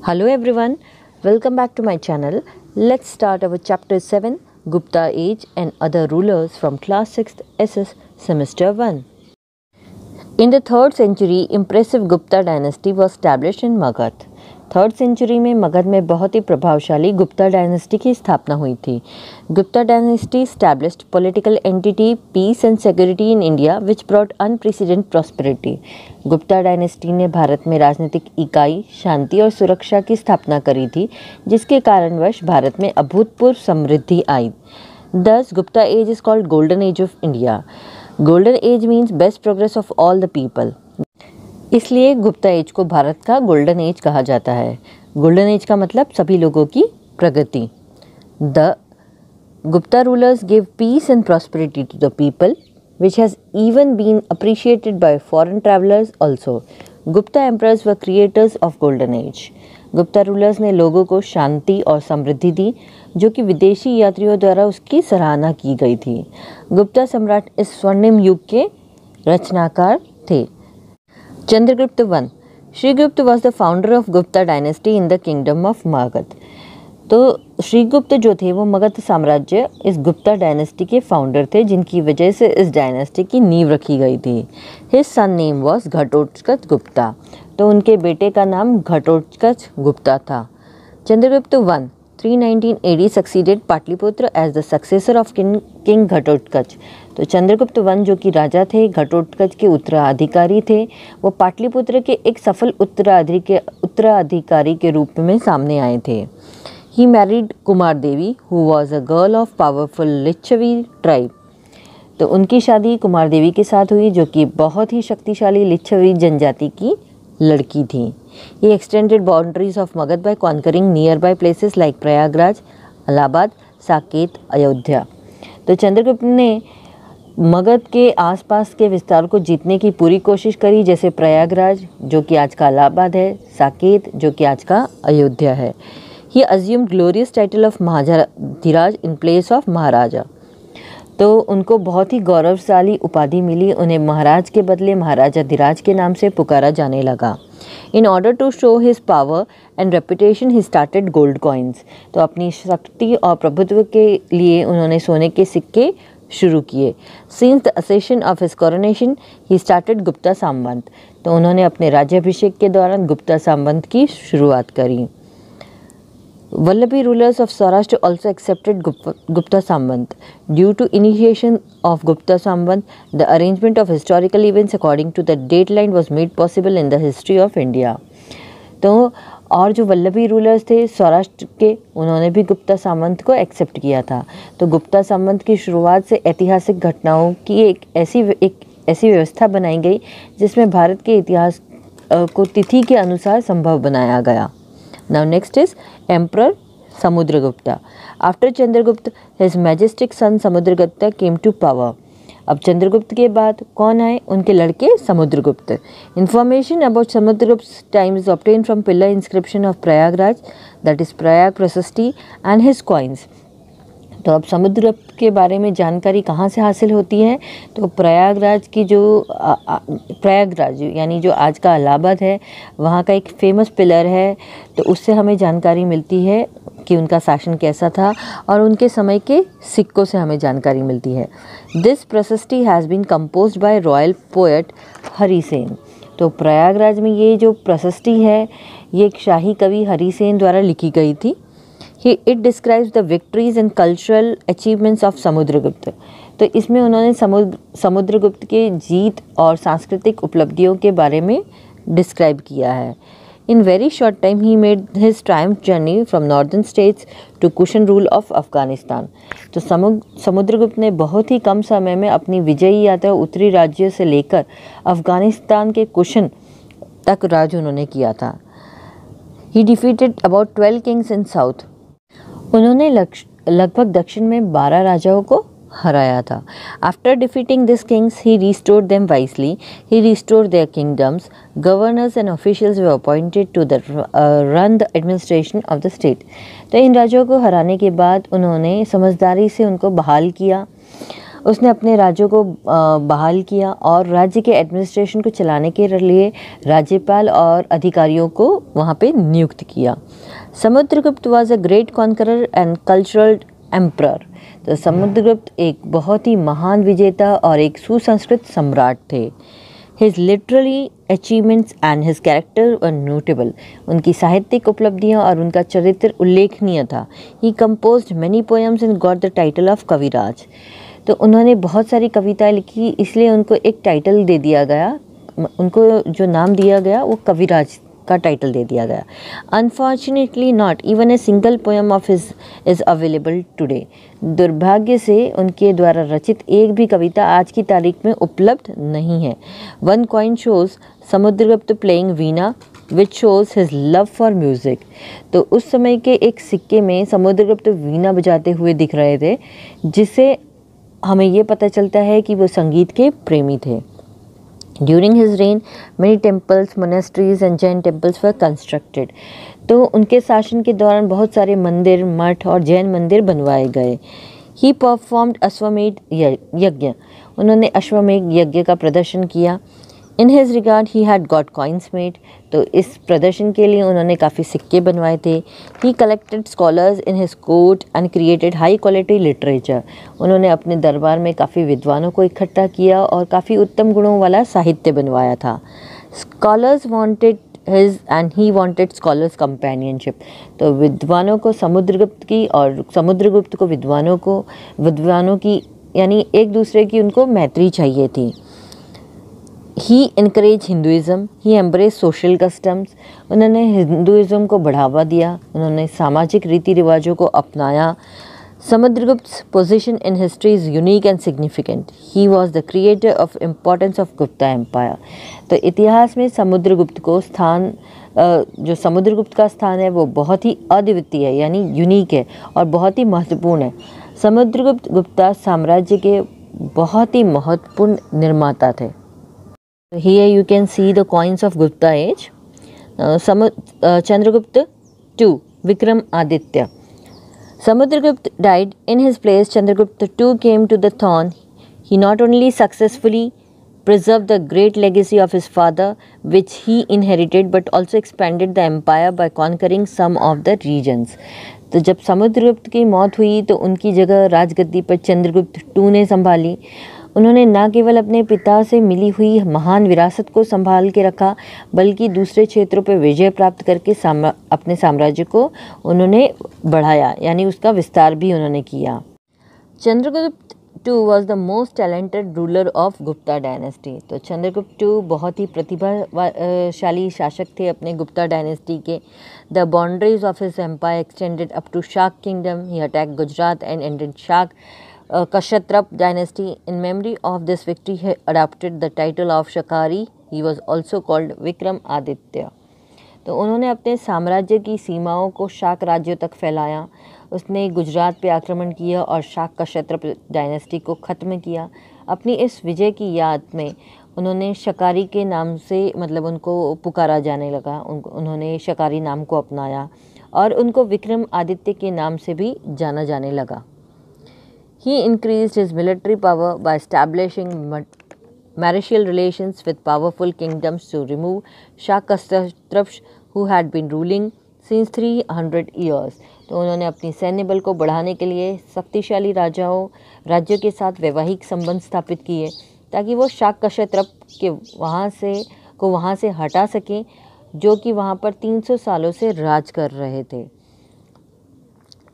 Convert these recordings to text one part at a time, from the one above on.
Hello everyone, welcome back to my channel. Let's start our chapter 7 Gupta Age and Other Rulers from class 6th SS semester 1. In the 3rd century, impressive Gupta dynasty was established in Magध. 3rd century में मगध में बहुत ही प्रभावशाली Gupta dynasty की स्थापना हुई थी. Gupta dynasty established political entity, peace and security in India which brought unprecedented prosperity. Gupta dynasty ने भारत में राजनीतिक इकाई, शांति और सुरक्षा की स्थापना करी थी, जिसके कारणवश भारत में अभूतपूर्व समृद्धि आई. Thus, Gupta age is called Golden Age of India. Golden age means best progress of all the people. इसलिए गुप्ता एज को भारत का गोल्डन एज कहा जाता है. गोल्डन एज का मतलब सभी लोगों की प्रगति. The Gupta rulers give peace and prosperity to the people which has even been appreciated by foreign travelers also. Gupta emperors were creators of golden age. Gupta rulers ने लोगों को शांति और समृद्धि दी, जो कि विदेशी यात्रियों द्वारा उसकी सराहना की गई थी. गुप्ता सम्राट इस स्वर्णिम युग के रचनाकार थे. Chandragupta I. Srigupta was the founder of Gupta dynasty in the kingdom of Magध. तो श्रीगुप्त जो थे वो मगध साम्राज्य इस गुप्ता डायनेस्टी के फाउंडर थे, जिनकी वजह से इस डायनेस्टी की नींव रखी गई थी. His son name was Ghatotkacha Gupta. तो उनके बेटे का नाम घटोत्कच गुप्ता था. Chandragupta I 319 AD succeeded Pataliputra as the successor of king Ghatotkacha. तो चंद्रगुप्त I जो कि राजा थे, घटोत्कच के उत्तराधिकारी थे, वो पाटलिपुत्र के एक सफल उत्तराधिकारी के रूप में सामने आए थे. He married Kumar Devi who was a girl of powerful Lichchhavi tribe. तो उनकी शादी कुमार देवी के साथ हुई, जो कि बहुत ही शक्तिशाली लिच्छवी जनजाति की लड़की थी. He extended boundaries of Magadh by conquering near by places like Prayagraj, Allahabad, Saket, Ayodhya. तो चंद्रगुप्त ने मगध के आसपास के विस्तार को जीतने की पूरी कोशिश करी, जैसे प्रयागराज जो कि आज का इलाहाबाद है, साकेत जो कि आज का अयोध्या है. He assumed glorious title of Maharaj in place of Maharaja. तो उनको बहुत ही गौरवशाली उपाधि मिली. उन्हें महाराज के बदले महाराजा धीराज के नाम से पुकारा जाने लगा. In order to show his power and reputation he started gold coins. तो अपनी शक्ति और प्रभुत्व के लिए उन्होंने सोने के सिक्के शुरू किए. Since the accession of his coronation he started Gupta Samant. तो उन्होंने अपने राज्याभिषेक के दौरान गुप्ता सामंत की शुरुआत करी. Vallabhi rulers of Saurashtra also accepted Gupta Samvant. Due to initiation of Gupta Samvant, the arrangement of historical events according to the date line was made possible in the history of India. तो और जो Vallabhi rulers थे सौराष्ट्र के, उन्होंने भी गुप्ता सामंत को accept किया था. तो गुप्ता सामंत की शुरुआत से ऐतिहासिक घटनाओं की एक ऐसी व्यवस्था बनाई गई, जिसमें भारत के इतिहास को तिथि के अनुसार संभव बनाया गया. Now next is Emperor Samudragupta. After Chandragupta, his majestic son Samudragupta came to power. अब चंद्रगुप्त के बाद कौन आए? उनके लड़के Samudragupta. Information about Samudragupta's time is obtained from pillar inscription of Prayagraj, that is Prayag Prasasti, and his coins. तो अब समुद्रगुप्त के बारे में जानकारी कहाँ से हासिल होती है? तो प्रयागराज की जो प्रयागराज यानी जो आज का इलाहाबाद है, वहाँ का एक फेमस पिलर है. तो उससे हमें जानकारी मिलती है कि उनका शासन कैसा था, और उनके समय के सिक्कों से हमें जानकारी मिलती है. This prashasti has been composed by royal poet Harisena. तो प्रयागराज में ये जो प्रशस्ति है, ये एक शाही कवि हरिसेन द्वारा लिखी गई थी. It describes the victories and cultural achievements of Samudragupta. तो इसमें उन्होंने समुद्रगुप्त के जीत और सांस्कृतिक उपलब्धियों के बारे में डिस्क्राइब किया है. In very short time he made his triumph journey from northern states to Kushan rule of Afghanistan. तो समुद्रगुप्त ने बहुत ही कम समय में अपनी विजयी यात्रा उत्तरी राज्यों से लेकर अफगानिस्तान के कुशन तक राज उन्होंने किया था. He defeated about 12 kings in south. उन्होंने लगभग दक्षिण में 12 राजाओं को हराया था. After defeating these kings, he restored them wisely. He restored their kingdoms. Governors and officials were appointed to run the administration of the state. तो इन राजाओं को हराने के बाद उन्होंने समझदारी से उनको बहाल किया उसने अपने राज्यों को बहाल किया और राज्य के एडमिनिस्ट्रेशन को चलाने के लिए राज्यपाल और अधिकारियों को वहाँ पे नियुक्त किया। Samudragupta was a great conqueror and cultural emperor. तो समुद्रगुप्त एक बहुत ही महान विजेता और एक सुसंस्कृत सम्राट थे। His literary achievements and his character were notable. उनकी साहित्यिक उपलब्धियाँ और उनका चरित्र उल्लेखनीय था। He composed many poems and got the title of कविराज। तो उन्होंने बहुत सारी कविताएं लिखी, इसलिए उनको एक टाइटल दे दिया गया, उनको जो नाम दिया गया वो कविराज का टाइटल दे दिया गया। Unfortunately not even a single poem of his is available today. दुर्भाग्य से उनके द्वारा रचित एक भी कविता आज की तारीख में उपलब्ध नहीं है। One coin shows Samudragupta playing Veena which shows his love for music. तो उस समय के एक सिक्के में समुद्रगुप्त वीणा बजाते हुए दिख रहे थे, जिससे हमें ये पता चलता है कि वो संगीत के प्रेमी थे। During his reign, many temples, monasteries and Jain temples were constructed. तो उनके शासन के दौरान बहुत सारे मंदिर, मठ और जैन मंदिर बनवाए गए। He performed अश्वमेध यज्ञ। उन्होंने अश्वमेध यज्ञ का प्रदर्शन किया। In his regard, he had got coins made. तो इस प्रदर्शन के लिए उन्होंने काफ़ी सिक्के बनवाए थे। He collected scholars in his court and created high quality literature. उन्होंने अपने दरबार में काफ़ी विद्वानों को इकट्ठा किया और काफ़ी उत्तम गुणों वाला साहित्य बनवाया था। Scholars wanted his and he wanted scholars companionship. तो विद्वानों को समुद्रगुप्त की और समुद्रगुप्त को विद्वानों की यानी एक दूसरे की उनको मैत्री चाहिए थी। He encouraged Hinduism. He embraced social customs. उन्होंने हिंदुइज्म को बढ़ावा दिया, उन्होंने सामाजिक रीति रिवाजों को अपनाया। समुद्रगुप्त's position in history is unique and significant. He was the creator of importance of Gupta Empire. तो इतिहास में समुद्रगुप्त को स्थान जो समुद्रगुप्त का स्थान है वो बहुत ही अद्वितीय है, यानी यूनिक है और बहुत ही महत्वपूर्ण है। समुद्रगुप्त गुप्ता साम्राज्य के बहुत ही महत्वपूर्ण निर्माता थे। Here you can see the coins of Gupta age. Chandragupta II, Vikram Aditya. Samudragupta died. In his place, Chandragupta II came to the throne. He not only successfully preserved the great legacy of his father, which he inherited, but also expanded the empire by conquering some of the regions. तो जब समुद्रगुप्त की मौत हुई तो उनकी जगह राजगद्दी पर चंद्रगुप्त II ने संभाली। उन्होंने न केवल अपने पिता से मिली हुई महान विरासत को संभाल के रखा, बल्कि दूसरे क्षेत्रों पर विजय प्राप्त करके अपने साम्राज्य को उन्होंने बढ़ाया, यानी उसका विस्तार भी उन्होंने किया। Chandragupta II was the most talented ruler of Gupta dynasty. तो चंद्रगुप्त II बहुत ही प्रतिभाशाली शासक थे अपने गुप्ता डायनेस्टी के। The boundaries of his empire extended up to Shak kingdom. He attacked Gujarat and ended Shak Kshatrap dynasty. In memory of this victory, he adopted the title of Shakari. He was also called Vikram Aditya. तो उन्होंने अपने साम्राज्य की सीमाओं को शाक राज्यों तक फैलाया। उसने गुजरात पे आक्रमण किया और शाक क्षत्रप डायनेस्टी को ख़त्म किया। अपनी इस विजय की याद में उन्होंने शकारी के नाम से मतलब उनको पुकारा जाने लगा, उन्होंने शकारी नाम को अपनाया और उनको विक्रम आदित्य के नाम से भी जाना जाने लगा। He increased his military power by establishing martial relations with powerful kingdoms to remove Shakastraps who had been ruling since 300 years. तो उन्होंने अपनी सैन्य बल को बढ़ाने के लिए शक्तिशाली राज्यों के साथ वैवाहिक संबंध स्थापित किए ताकि वो शाक क्षत्रप के वहाँ से हटा सकें जो कि वहाँ पर 300 सालों से राज कर रहे थे।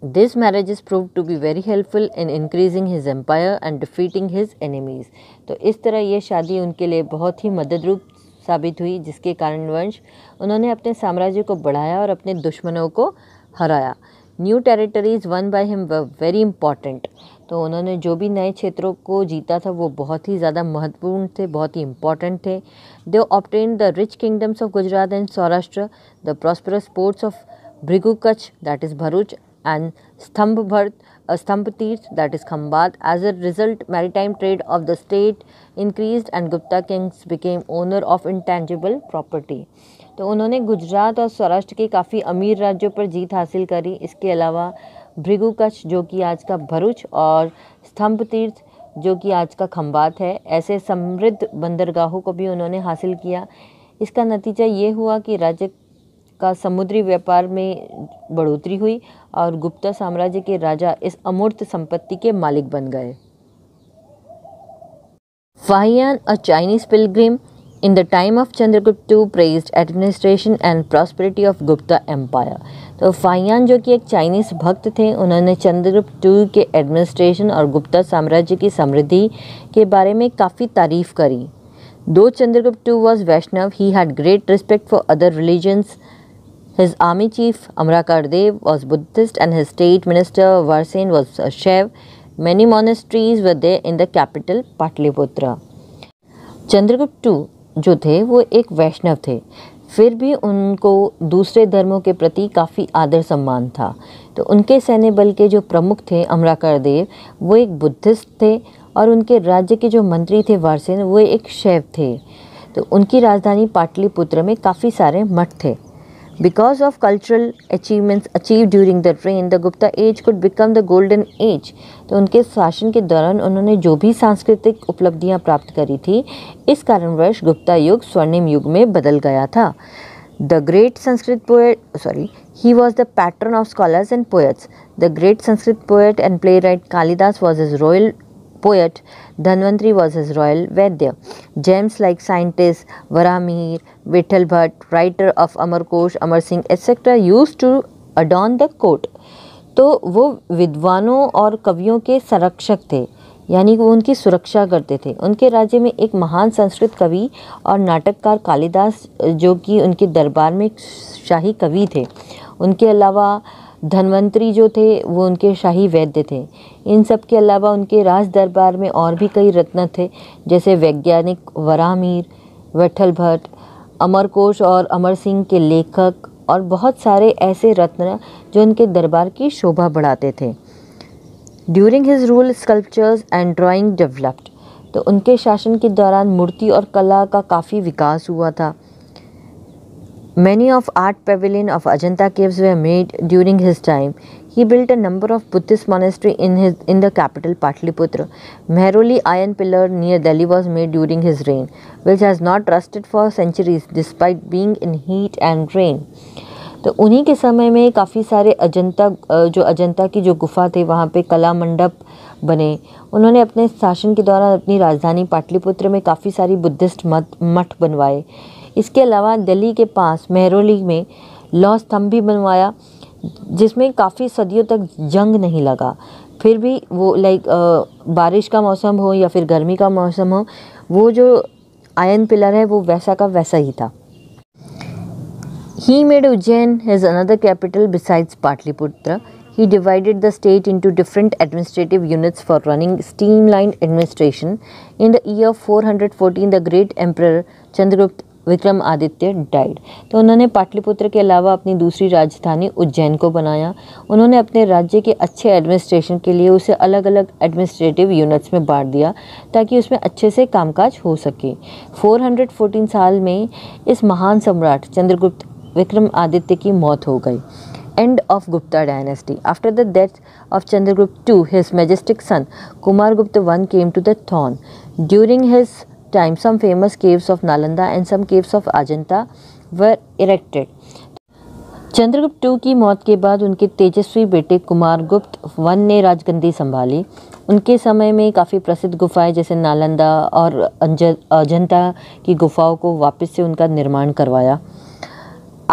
This marriages proved to be very helpful in increasing his empire and defeating his enemies. तो इस तरह ये शादी उनके लिए बहुत ही मददरूप साबित हुई, जिसके कारणवश उन्होंने अपने साम्राज्य को बढ़ाया और अपने दुश्मनों को हराया। New territories one by him were very important. तो उन्होंने जो भी नए क्षेत्रों को जीता था वो बहुत ही ज़्यादा महत्वपूर्ण थे, बहुत ही इम्पॉर्टेंट थे। They obtained the rich kingdoms of Gujarat and Saurashtra, the prosperous ports of Bhrigu Kachchh that is Bharuch and Stambhatirth that is Khambat. As a result, maritime trade of the state increased and Gupta kings became owner of intangible property. तो उन्होंने गुजरात और सौराष्ट्र के काफ़ी अमीर राज्यों पर जीत हासिल करी। इसके अलावा भृगु कच्छ जो कि आज का भरूच और स्तंभ तीर्थ जो कि आज का खंबात है, ऐसे समृद्ध बंदरगाहों को भी उन्होंने हासिल किया। इसका नतीजा ये हुआ कि राज्य का समुद्री व्यापार में बढ़ोतरी हुई और गुप्ता साम्राज्य के राजा इस अमूर्त संपत्ति के मालिक बन गए। Fahien, a Chinese pilgrim in the time of Chandragupta II, praised administration and prosperity of Gupta Empire. तो फाहियान जो कि एक चाइनीस भक्त थे, उन्होंने चंद्रगुप्त II के एडमिनिस्ट्रेशन और गुप्ता साम्राज्य की समृद्धि के बारे में काफ़ी तारीफ करी। Though Chandragupta II was Vaishnav, he had great respect for other religions. His army chief Amrakar Dev was Buddhist and his state minister Varsen was Shaiv. Many monasteries were there in the capital Patliputra. Chandragupta II जो थे वो एक वैष्णव थे, फिर भी उनको दूसरे धर्मों के प्रति काफ़ी आदर सम्मान था। तो उनके सैन्य बल के जो प्रमुख थे अमराकर देव, वो एक बुद्धिस्ट थे और उनके राज्य के जो मंत्री थे वारसेन, वो एक शैव थे। तो उनकी राजधानी पाटलिपुत्र में काफ़ी सारे मठ थे। Because of cultural achievements achieved during the reign, the Gupta age could become the golden age. तो उनके शासन के दौरान उन्होंने जो भी सांस्कृतिक उपलब्धियां प्राप्त करी थी, इस कारणवश गुप्ता युग स्वर्णिम युग में बदल गया था। The great Sanskrit poet, he was the patron of scholars and poets. The great Sanskrit poet and playwright Kalidas was his royal poet. Dhanvantri was his royal Vaidya. Gems like scientists Varamihir, Vittal Bhatt, writer of Amarkosh, Amar Singh, etc. used to adorn the court. तो वो विद्वानों और कवियों के संरक्षक थे, यानी वो उनकी सुरक्षा करते थे। उनके राज्य में एक महान संस्कृत कवि और नाटककार कालिदास, जो कि उनके दरबार में शाही कवि थे। उनके अलावा धन्वंतरी जो थे वो उनके शाही वैद्य थे। इन सब के अलावा उनके राज दरबार में और भी कई रत्न थे, जैसे वैज्ञानिक वराहमीर, विट्ठल भट्ट, अमरकोश और अमर सिंह के लेखक और बहुत सारे ऐसे रत्न जो उनके दरबार की शोभा बढ़ाते थे। During his rule sculptures and drawing developed. तो उनके शासन के दौरान मूर्ति और कला का काफ़ी विकास हुआ था। Many of art pavilion of Ajanta caves were made during his time. He built a number of Buddhist monastery in the capital Patliputra. Mehroli iron pillar near Delhi was made during his reign, which has not rusted for centuries despite being in heat and rain. तो उन्हीं के समय में काफ़ी सारे अजंता की जो गुफा थे, वहाँ पे कला मंडप बने। उन्होंने अपने शासन के दौरान अपनी राजधानी पाटलिपुत्र में काफ़ी सारी बुद्धिस्ट मठ बनवाए। इसके अलावा दिल्ली के पास मेहरौली में लौह स्तंभ भी बनवाया, जिसमें काफ़ी सदियों तक जंग नहीं लगा। फिर भी वो बारिश का मौसम हो या फिर गर्मी का मौसम हो, वो जो आयरन पिलर है वो वैसा का वैसा ही था। He made Ujjain his another capital besides Patliputra. He divided the state into different administrative units for running streamlined administration. In the year 414, the great emperor Chandragupta Vikramaditya died. तो उन्होंने पाटलिपुत्र के अलावा अपनी दूसरी राजधानी उज्जैन को बनाया। उन्होंने अपने राज्य के अच्छे एडमिनिस्ट्रेशन के लिए उसे अलग अलग एडमिनिस्ट्रेटिव यूनिट्स में बांट दिया, ताकि उसमें अच्छे से कामकाज हो सके। 414 साल में इस महान सम्राट चंद्रगुप्त विक्रमादित्य की मौत हो गई। End of Gupta dynasty. After the death of Chandragupta II, his majestic son Kumargupta I came to the throne. During his time, some famous caves of Nalanda and some caves of Ajanta were erected. Chandragupta II की मौत के बाद उनके तेजस्वी बेटे Kumaragupta I ने राजगद्दी संभाली। उनके समय में काफ़ी प्रसिद्ध गुफाएं जैसे नालंदा और अजंता की गुफाओं को वापस से उनका निर्माण करवाया।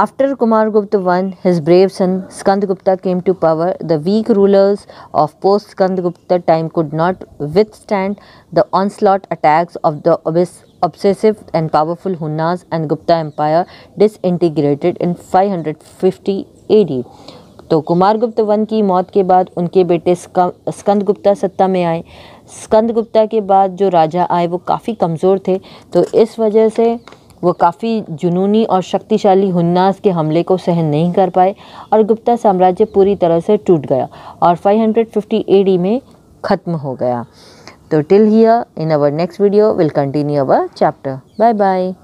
After Kumargupta I, his brave son Skandagupta came to power. The weak rulers of post-Skandagupta time could not withstand the onslaught attacks of the obsessive and powerful Hunnas, and Gupta Empire disintegrated in 550 AD. तो Kumaragupta I की मौत के बाद उनके बेटे स्कंदगुप्ता सत्ता में आए। स्कंदगुप्ता के बाद जो राजा आए वो काफ़ी कमज़ोर थे, तो इस वजह से वो काफ़ी जुनूनी और शक्तिशाली हुन्नास के हमले को सहन नहीं कर पाए और गुप्ता साम्राज्य पूरी तरह से टूट गया और 550 AD में ख़त्म हो गया। तो till here, in our next video will continue our chapter. Bye bye.